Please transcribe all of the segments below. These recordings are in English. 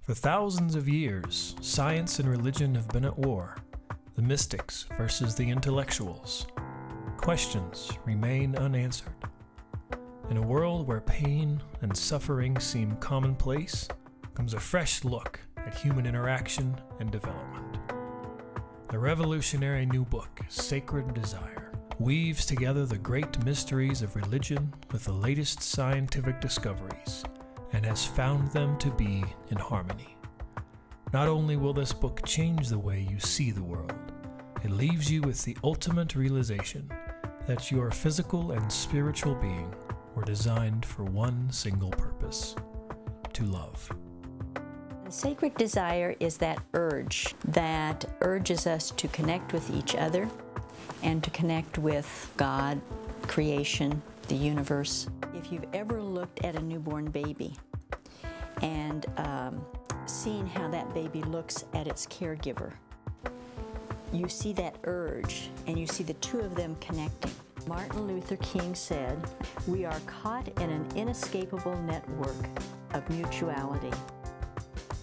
For thousands of years, science and religion have been at war, the mystics versus the intellectuals. Questions remain unanswered. In a world where pain and suffering seem commonplace, comes a fresh look at human interaction and development. The revolutionary new book, Sacred Desire, weaves together the great mysteries of religion with the latest scientific discoveries, and has found them to be in harmony. Not only will this book change the way you see the world, it leaves you with the ultimate realization that your physical and spiritual being were designed for one single purpose: to love. Sacred desire is that urge that urges us to connect with each other and to connect with God, creation, the universe. If you've ever looked at a newborn baby and seen how that baby looks at its caregiver, you see that urge and you see the two of them connecting. Martin Luther King said, "We are caught in an inescapable network of mutuality,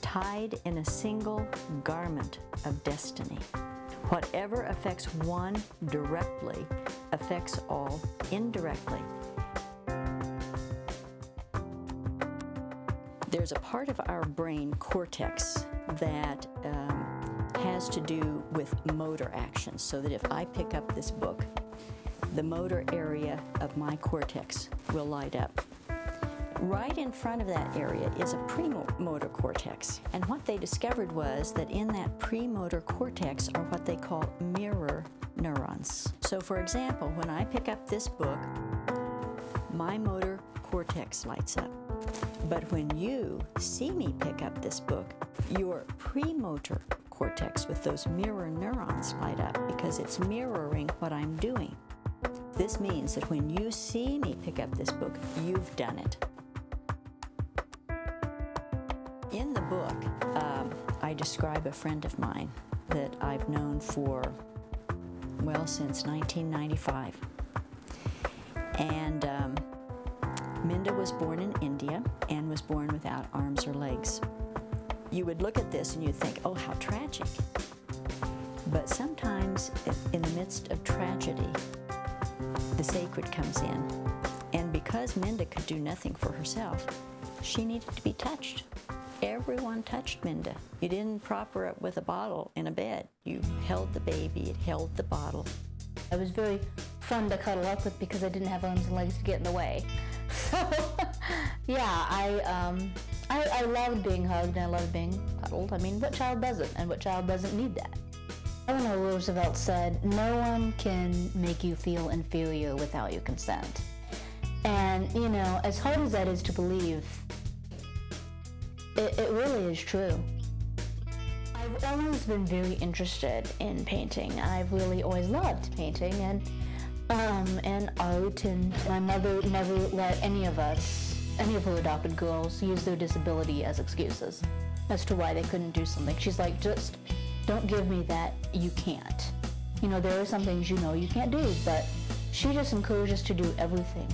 tied in a single garment of destiny. Whatever affects one directly affects all indirectly." There's a part of our brain, cortex, that has to do with motor actions, so that if I pick up this book, the motor area of my cortex will light up. Right in front of that area is a premotor cortex, and what they discovered was that in that premotor cortex are what they call mirror neurons. So for example, when I pick up this book, my motor cortex lights up. But when you see me pick up this book, your premotor cortex with those mirror neurons light up because it's mirroring what I'm doing. This means that when you see me pick up this book, you've done it. In the book, I describe a friend of mine that I've known for, well, since 1995. And Minda was born in India and was born without arms or legs. You would look at this and you'd think, oh, how tragic. But sometimes in the midst of tragedy, the sacred comes in. And because Minda could do nothing for herself, she needed to be touched. Everyone touched Minda. You didn't prop her up with a bottle in a bed. You held the baby, it held the bottle. It was very fun to cuddle up with because I didn't have arms and legs to get in the way. So, yeah, I loved being hugged and I loved being cuddled. I mean, what child doesn't? And what child doesn't need that? Eleanor Roosevelt said, "No one can make you feel inferior without your consent." And, you know, as hard as that is to believe, it really is true. I've always been very interested in painting. I've really always loved painting and art, and my mother never let any of her adopted girls, use their disability as excuses as to why they couldn't do something. She's like, just don't give me that you can't. You know, there are some things you know you can't do, but she just encourages us to do everything.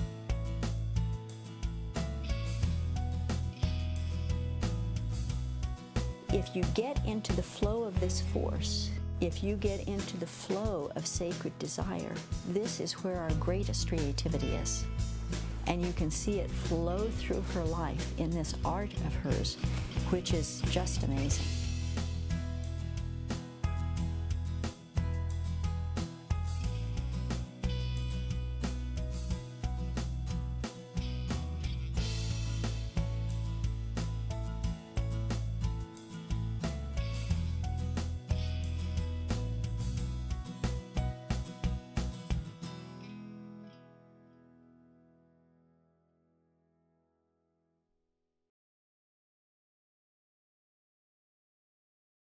If you get into the flow of this force, if you get into the flow of sacred desire, this is where our greatest creativity is. And you can see it flow through her life in this art of hers, which is just amazing.